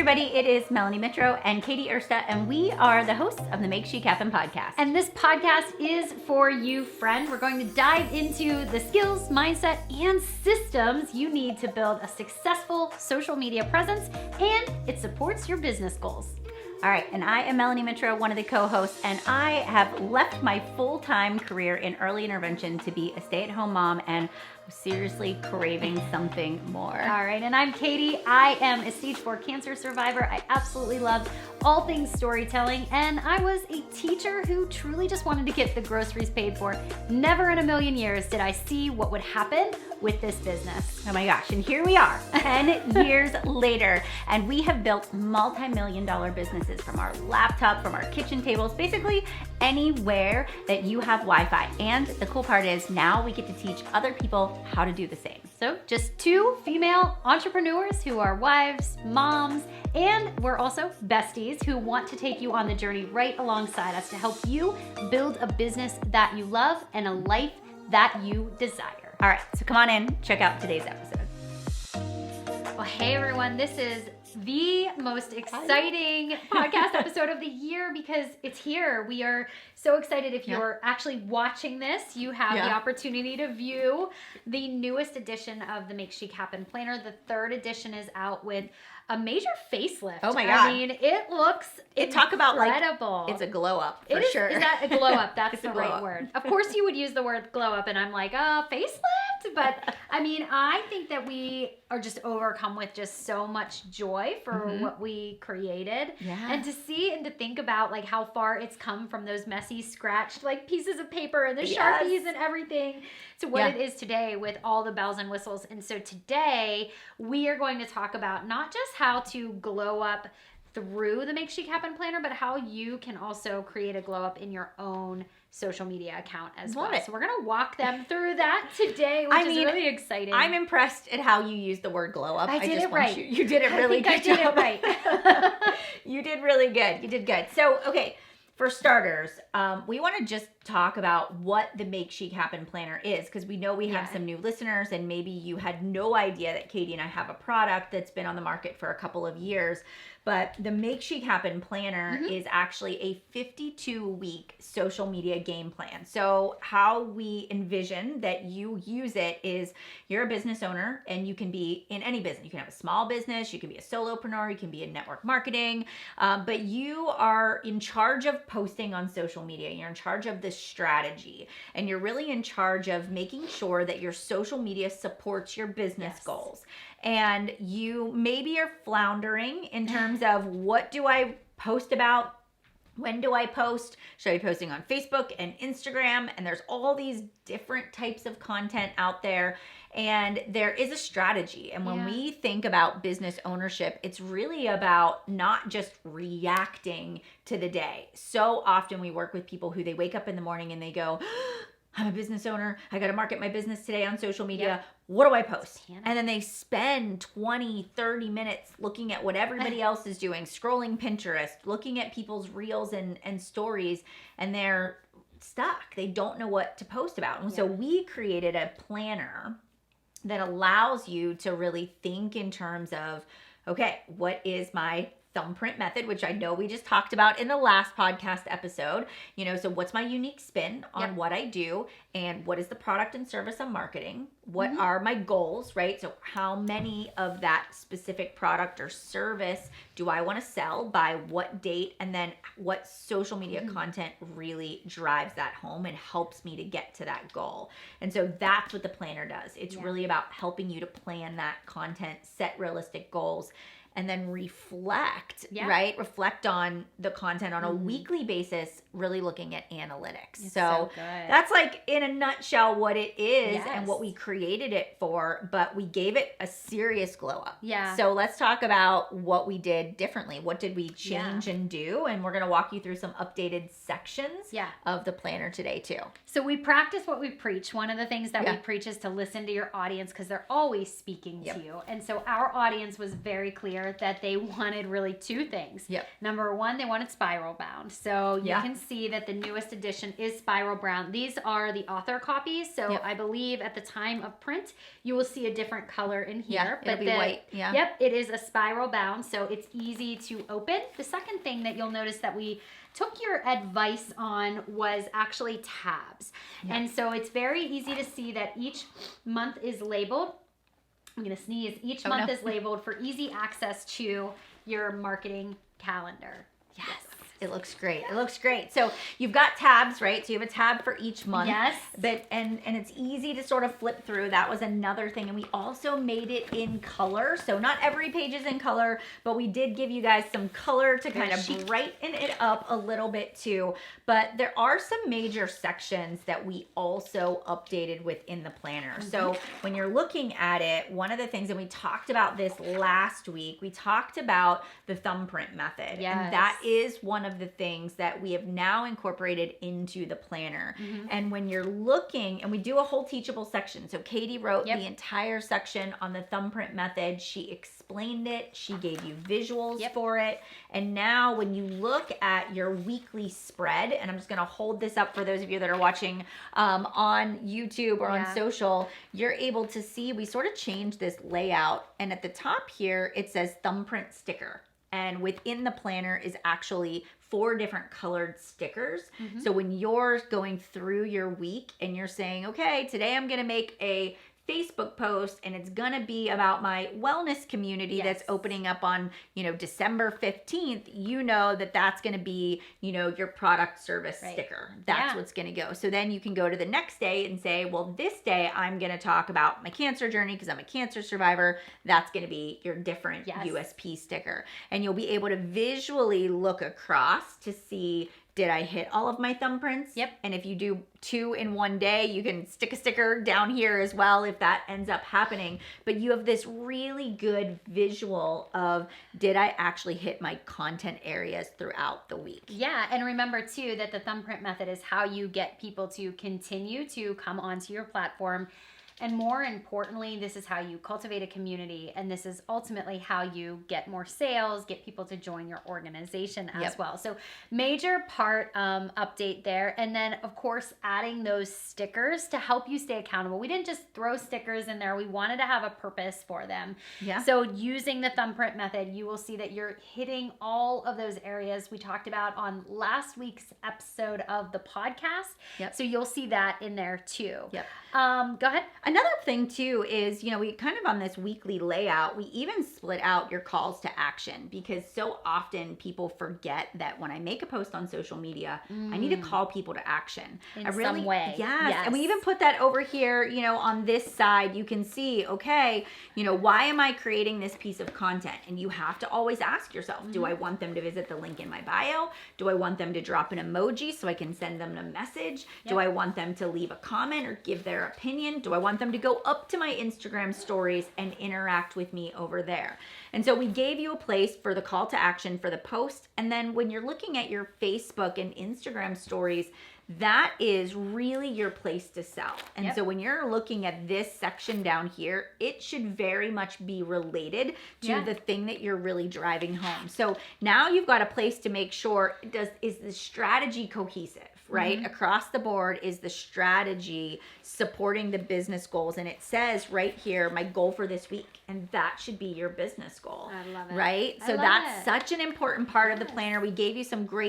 everybody, it is Melanie Mitro and Katy Ersta, and we are the hosts of the Make Chic Happen podcast. And this podcast is for you, friend. We're going to dive into the skills, mindset, and systems you need to build a successful social media presence, and it supports your business goals. All right, and I am Melanie Mitro, one of the co-hosts, and I have left my full-time career in early intervention to be a stay-at-home mom, and I'm seriously craving something more. All right, and I'm Katy. I am a stage 4 cancer survivor. I absolutely love all things storytelling, and I was a teacher who truly just wanted to get the groceries paid for. Never in a million years did I see what would happen with this business. Oh my gosh, and here we are, 10 years later, and we have built multi-million-dollar businesses from our laptop, from our kitchen tables, basically anywhere that you have Wi-Fi. And the cool part is now we get to teach other people how to do the same. So just 2 female entrepreneurs who are wives, moms, and we're also besties who want to take you on the journey right alongside us to help you build a business that you love and a life that you desire. All right, so come on in, check out today's episode. Well, hey everyone, this is the most exciting podcast episode of the year because it's here. We are so excited. If you're actually watching this, you have the opportunity to view the newest edition of the Make Chic Happen Planner. The 3rd edition is out with a major facelift. Oh my God. I mean, it looks Talk about incredible. Like, it's a glow up for sure. Is that a glow up? That's the right up. word. Of course you would use the word glow up and I'm like, facelift? But I mean, I think that we are just overcome with just so much joy for what we created. Yeah. And to see and to think about like how far it's come from those messy scratched like pieces of paper and the Sharpies and everything to what it is today with all the bells and whistles. And so today we are going to talk about not just how to glow up through the Make Chic Happen Planner, but how you can also create a glow up in your own social media account as well. So we're going to walk them through that today, which is really exciting. I'm impressed at how you use the word glow up. I did it right. You did it really good. I did it right. You did really good. You did good. So, okay, for starters, we want to just talk about what the Make Chic Happen Planner is, because we know we have some new listeners and maybe you had no idea that Katy and I have a product that's been on the market for a couple of years. But the Make Chic Happen Planner is actually a 52-week social media game plan. So how we envision that you use it is you're a business owner and you can be in any business. You can have a small business, you can be a solopreneur, you can be in network marketing, but you are in charge of posting on social media. You're in charge of the strategy and you're really in charge of making sure that your social media supports your business goals. And you maybe are floundering in terms of what do I post about? When do I post? Should I be posting on Facebook and Instagram? And there's all these different types of content out there. And there is a strategy. And when we think about business ownership, it's really about not just reacting to the day. So often we work with people who they wake up in the morning and they go, I'm a business owner. I got to market my business today on social media. What do I post? And then they spend 20, 30 minutes looking at what everybody else is doing, scrolling Pinterest, looking at people's reels and stories, and they're stuck. They don't know what to post about. And so we created a planner that allows you to really think in terms of, okay, what is my Thumbprint Method, which I know we just talked about in the last podcast episode. You know, so what's my unique spin on what I do, and what is the product and service I'm marketing? What are my goals, right? So how many of that specific product or service do I want to sell by what date? And then what social media content really drives that home and helps me to get to that goal? And so that's what the planner does. It's really about helping you to plan that content, set realistic goals, and then reflect, right? Reflect on the content on a weekly basis, really looking at analytics. So that's like in a nutshell what it is and what we created it for, but we gave it a serious glow up. So let's talk about what we did differently. What did we change and do? And we're going to walk you through some updated sections of the planner today too. So we practice what we preach. One of the things that we preach is to listen to your audience because they're always speaking to you. And so our audience was very clear here that they wanted really two things. Yep. Number one, they wanted spiral bound. So you Yeah. can see that the newest edition is spiral bound. These are the author copies. So Yep. I believe at the time of print, you will see a different color in here. Yeah, it'll be white. Yeah. Yep, it is a spiral bound, so it's easy to open. The second thing that you'll notice that we took your advice on was actually tabs. Yeah. And so it's very easy to see that each month is labeled. I'm going to sneeze. Each month is labeled for easy access to your marketing calendar. Yes. It looks great. It looks great. So you've got tabs, right? So you have a tab for each month. Yes. But and it's easy to sort of flip through. That was another thing. And we also made it in color. So not every page is in color, but we did give you guys some color to kind of brighten it up a little bit too. But there are some major sections that we also updated within the planner. Mm-hmm. So when you're looking at it, one of the things, and we talked about this last week, we talked about the thumbprint method. Yes. And that is one of the things that we have now incorporated into the planner. Mm-hmm. And when you're looking, and we do a whole teachable section. So Katy wrote the entire section on the thumbprint method. She explained it. She gave you visuals for it. And now when you look at your weekly spread, and I'm just going to hold this up for those of you that are watching on YouTube or on social, you're able to see we sort of changed this layout. And at the top here, it says thumbprint sticker. And within the planner is actually 4 different colored stickers. Mm-hmm. So when you're going through your week and you're saying, okay, today I'm going to make a Facebook post and it's going to be about my wellness community that's opening up on, December 15th, that that's going to be, your product service sticker. That's what's going to go. So then you can go to the next day and say, well, this day I'm going to talk about my cancer journey because I'm a cancer survivor. That's going to be your different USP sticker. And you'll be able to visually look across to see, did I hit all of my thumbprints? Yep. And if you do 2 in one day, you can stick a sticker down here as well if that ends up happening. But you have this really good visual of, did I actually hit my content areas throughout the week? Yeah, and remember too that the thumbprint method is how you get people to continue to come onto your platform. And more importantly, this is how you cultivate a community, and this is ultimately how you get more sales, get people to join your organization as well. So major part update there. And then, of course, adding those stickers to help you stay accountable. We didn't just throw stickers in there. We wanted to have a purpose for them. Yeah. So using the thumbprint method, you will see that you're hitting all of those areas we talked about on last week's episode of the podcast. Yep. So you'll see that in there too. Yep. Go ahead. Another thing too is, we kind of on this weekly layout, we even split out your calls to action because so often people forget that when I make a post on social media, I need to call people to action. In some way. Yes. And we even put that over here, on this side, you can see, okay, why am I creating this piece of content? And you have to always ask yourself, do I want them to visit the link in my bio? Do I want them to drop an emoji so I can send them a message? Yep. Do I want them to leave a comment or give their opinion? Do I want them to go up to my Instagram stories and interact with me over there? And so we gave you a place for the call to action for the post. And then when you're looking at your Facebook and Instagram stories, that is really your place to sell. And so when you're looking at this section down here, it should very much be related to the thing that you're really driving home. So now you've got a place to make sure, is the strategy cohesive? Right? Across the board, is the strategy supporting the business goals? And it says right here, my goal for this week. And that should be your business goal. I love it. Right? So that's such an important part of the planner. We gave you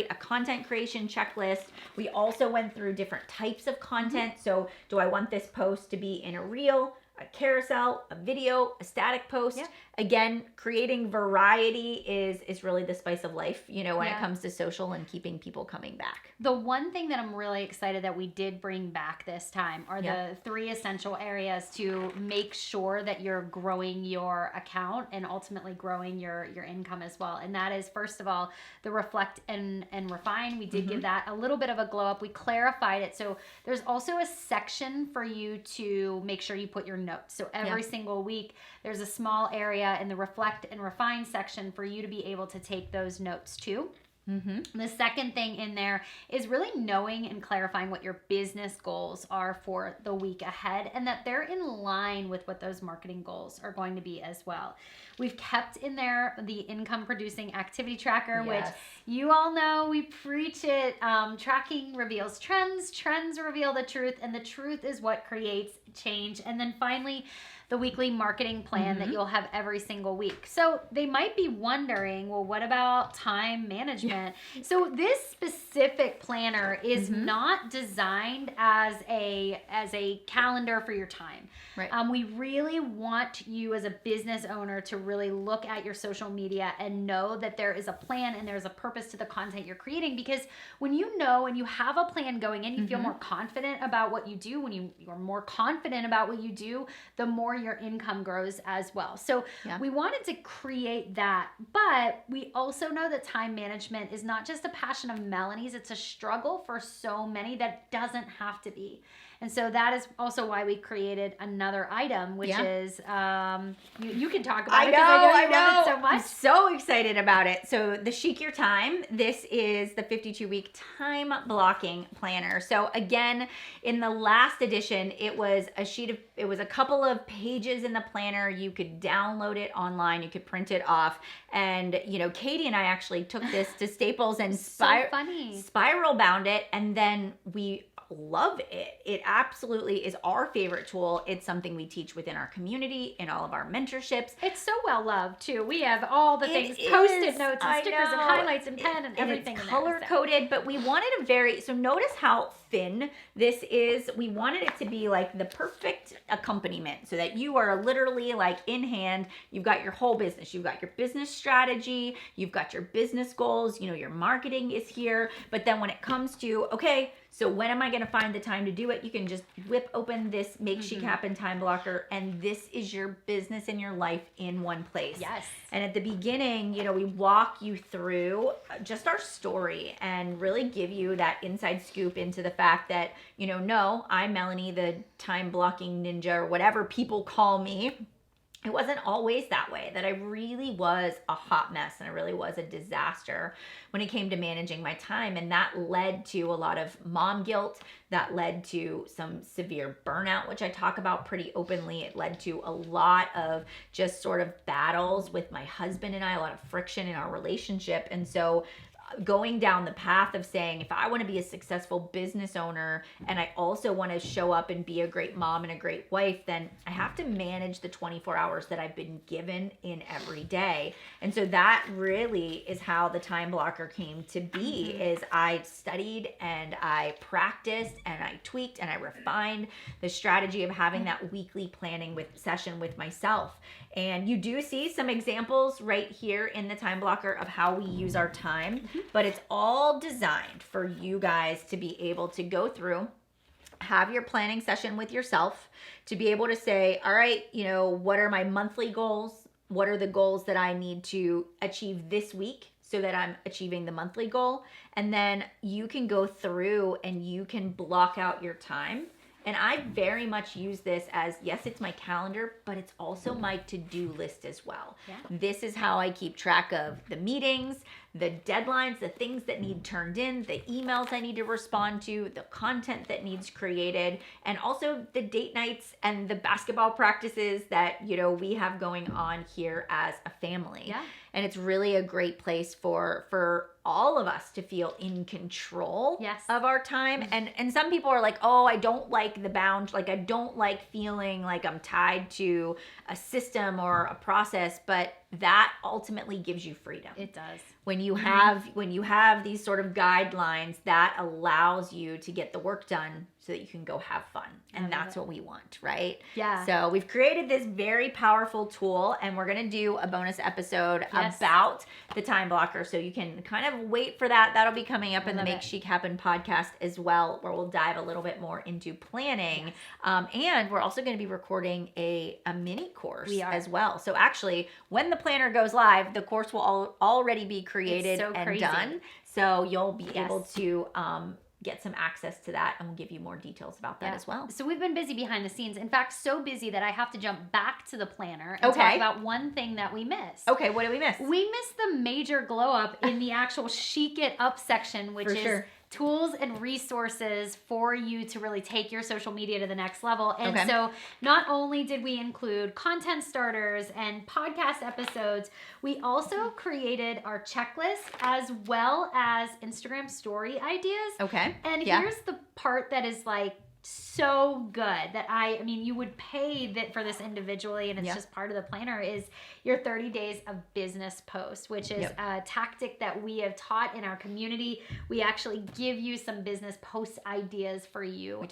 a content creation checklist. We also went through different types of content. So do I want this post to be in a reel, a carousel, a video, a static post? Again, creating variety is really the spice of life, when it comes to social and keeping people coming back. The one thing that I'm really excited that we did bring back this time are the 3 essential areas to make sure that you're growing your account and ultimately growing your income as well. And that is, first of all, the reflect and refine. We did give that a little bit of a glow up. We clarified it. So there's also a section for you to make sure you put your notes. So every single week, there's a small area in the reflect and refine section for you to be able to take those notes too. The second thing in there is really knowing and clarifying what your business goals are for the week ahead, and that they're in line with what those marketing goals are going to be as well. We've kept in there the income producing activity tracker, which you all know we preach it. Tracking reveals trends, trends reveal the truth, and the truth is what creates change. And then finally, the weekly marketing plan that you'll have every single week. So they might be wondering, well, what about time management? So this specific planner is not designed as a calendar for your time. Right. We really want you as a business owner to really look at your social media and know that there is a plan and there's a purpose to the content you're creating, because when you know and you have a plan going in, you feel more confident about what you do. When you're more confident about what you do, the more your income grows as well. So we wanted to create that, but we also know that time management is not just a passion of Melanie's, it's a struggle for so many that doesn't have to be. And so that is also why we created another item, which is, you can talk about it because I know you love it so much. I'm so excited about it. So the Chic Your Time, this is the 52-week time blocking planner. So again, in the last edition, it was a couple of pages in the planner. You could download it online. You could print it off. And, you know, Katy and I actually took this to Staples and spiral bound it. And then we love it. It absolutely is our favorite tool. It's something we teach within our community, in all of our mentorships. It's so well loved too. We have all the things, post-it notes and stickers and highlights and pen and everything. It's color coded, but we wanted so notice how thin this is. We wanted it to be like the perfect accompaniment so that you are literally like in hand. You've got your whole business. You've got your business strategy. You've got your business goals. You know, your marketing is here. But then when it comes to, okay, so when am I going to find the time to do it? You can just whip open this Make Chic Happen time blocker, and this is your business and your life in one place. Yes. And at the beginning, you know, we walk you through just our story and really give you that inside scoop into the fact that, you know, no, I'm Melanie, the time blocking ninja, or whatever people call me. It wasn't always that way, that I really was a hot mess and I really was a disaster when it came to managing my time. And that led to a lot of mom guilt. That led to some severe burnout, which I talk about pretty openly. It led to a lot of just sort of battles with my husband and I, a lot of friction in our relationship. And so going down the path of saying, if I want to be a successful business owner and I also want to show up and be a great mom and a great wife, then I have to manage the 24 hours that I've been given in every day. And so that really is how the time blocker came to be, is I studied and I practiced and I tweaked and I refined the strategy of having that weekly planning session with myself. And you do see some examples right here in the time blocker of how we use our time, but it's all designed for you guys to be able to go through, have your planning session with yourself, to be able to say, all right, you know, what are my monthly goals? What are the goals that I need to achieve this week so that I'm achieving the monthly goal? And then you can go through and you can block out your time. And I very much use this as, yes, it's my calendar, but it's also my to-do list as well. Yeah. This is how I keep track of the meetings, the deadlines, the things that need turned in, the emails I need to respond to, the content that needs created, and also the date nights and the basketball practices that, you know, we have going on here as a family. Yeah. And it's really a great place for all of us to feel in control of our time. And some people are like, oh, I don't like the bound. Like, I don't like feeling like I'm tied to a system or a process, but that ultimately gives you freedom. It does. When you have these sort of guidelines, that allows you to get the work done so that you can go have fun. And that's what we want, right? Yeah. So we've created this very powerful tool, and we're going to do a bonus episode about the time blocker. So you can kind of wait for that. That'll be coming up in the Make Chic Happen podcast as well, where we'll dive a little bit more into planning. And we're also going to be recording a mini course as well. So actually, when the planner goes live, the course will already be created and done. So you'll be able to get some access to that, and we'll give you more details about that as well. So we've been busy behind the scenes. In fact, so busy that I have to jump back to the planner and talk about one thing that we missed. Okay, what did we miss? We missed the major glow up in the actual Chic It Up section, which is tools and resources for you to really take your social media to the next level. And so not only did we include content starters and podcast episodes, we also created our checklist as well as Instagram story ideas. Okay. And here's the part that is like so good that I mean, you would pay for this individually, and it's just part of the planner, is your 30 days of business posts, which is a tactic that we have taught in our community. We actually give you some business post ideas for you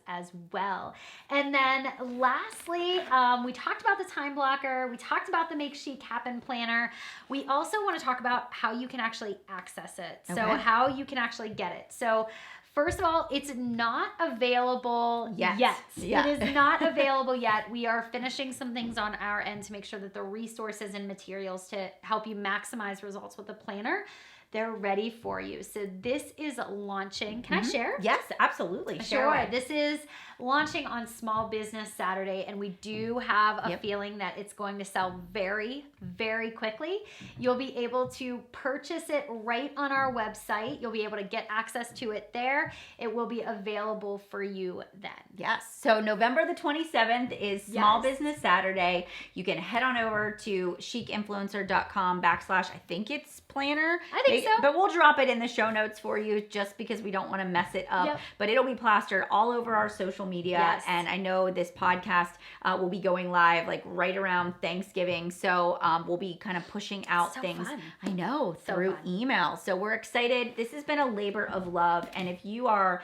as well. And then lastly, we talked about the time blocker. We talked about the Make Chic Happen Planner. We also want to talk about how you can actually access it. So how you can actually get it. So first of all, it's not available yet. It is not available yet. We are finishing some things on our end to make sure that the resources and materials to help you maximize results with the planner, they're ready for you. So this is launching. Can I share? Yes, absolutely. Sure. This is launching on Small Business Saturday, and we do have a feeling that it's going to sell very, very quickly. You'll be able to purchase it right on our website. You'll be able to get access to it there. It will be available for you then. Yes. So November the 27th is Small Business Saturday. You can head on over to chicinfluencer.com / I think it's planner. I think so. But we'll drop it in the show notes for you just because we don't want to mess it up. But it'll be plastered all over our social media. And I know this podcast will be going live like right around Thanksgiving. So we'll be kind of pushing out things. Fun. I know, through email. So we're excited. This has been a labor of love. And if you are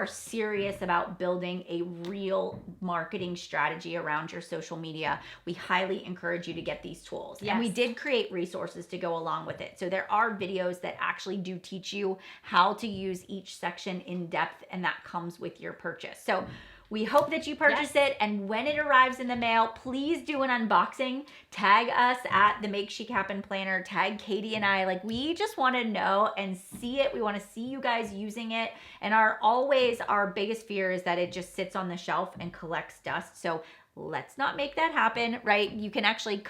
serious about building a real marketing strategy around your social media, we highly encourage you to get these tools. And we did create resources to go along with it. So there are videos that actually do teach you how to use each section in depth, and that comes with your purchase. So we hope that you purchase it, and when it arrives in the mail, please do an unboxing. Tag us at the Make Chic Happen Planner. Tag Katy and I. Like, we just want to know and see it. We want to see you guys using it. And our biggest fear is that it just sits on the shelf and collects dust. So let's not make that happen, right? You can actually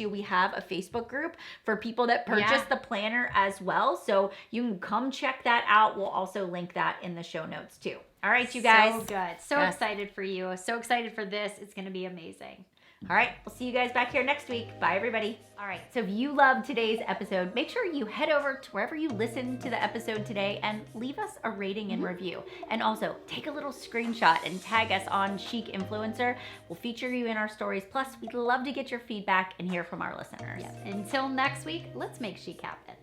we have a Facebook group for people that purchase the planner as well. So you can come check that out. We'll also link that in the show notes too. All right, you guys. So good. So excited for you. So excited for this. It's going to be amazing. All right, we'll see you guys back here next week. Bye, everybody. All right, so if you loved today's episode, make sure you head over to wherever you listened to the episode today and leave us a rating and review. And also, take a little screenshot and tag us on Chic Influencer. We'll feature you in our stories. Plus, we'd love to get your feedback and hear from our listeners. Until next week, let's make chic happen.